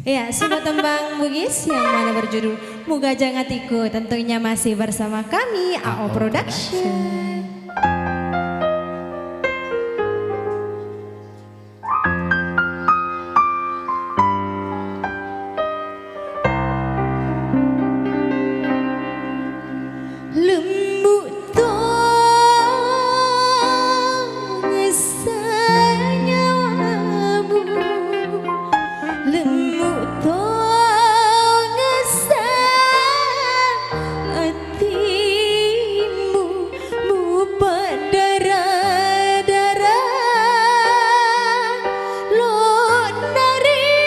Ya, sebuah tembang Bugis yang mana berjudul Muga Jangan Tiku, tentunya masih bersama kami AO Production. Lembut tong senyawamu, lembut tong hatimu, mu berdarah-darah, lo nari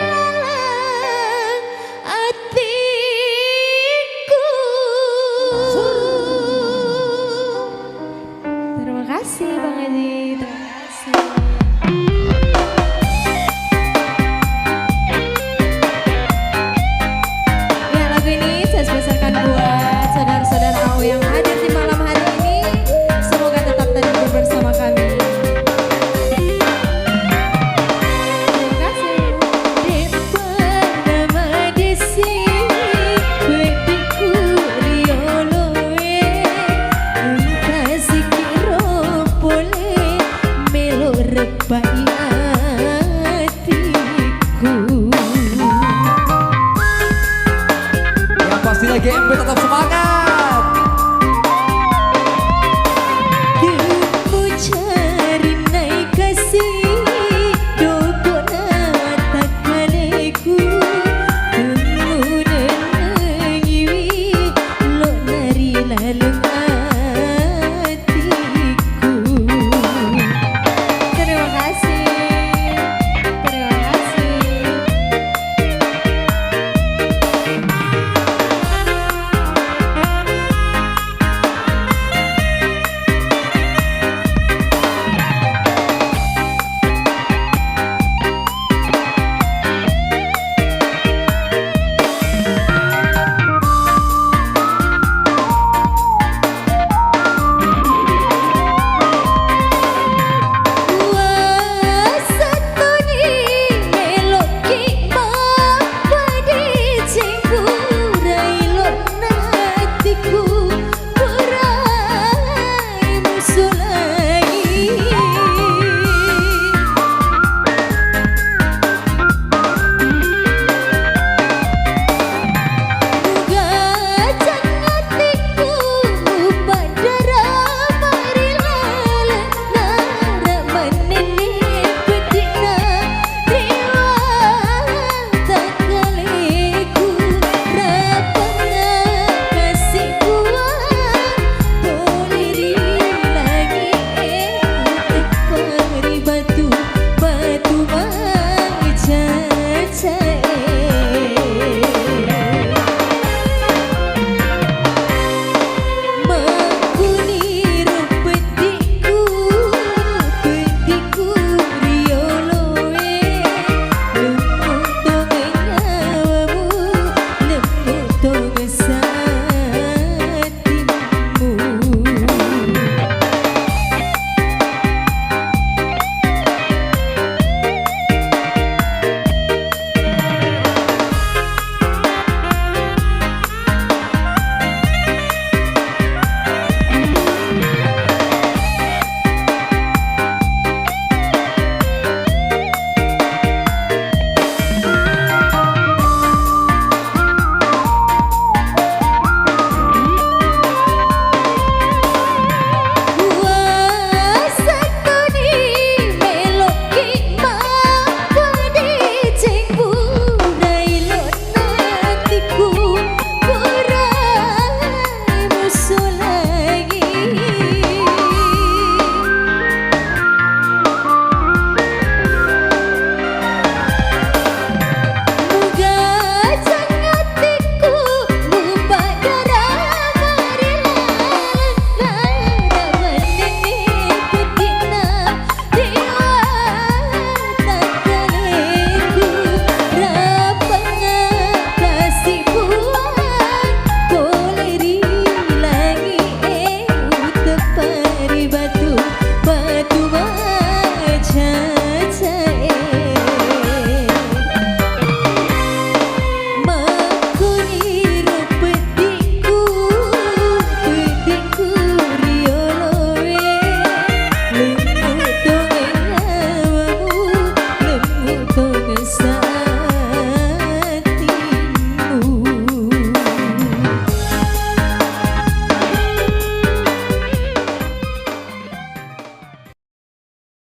lalang hatiku. Terima kasih Bang Edi, terima kasih. Ya, lagu ini saya spesialkan buat saudara-saudara AO yang hadir di malam hari ini. Semoga tetap terhibur bersama kami. Terima kasih. Nama desi bediku rioloe, kasih kiro boleh melo repai hatiku. Yang pasti lagi MP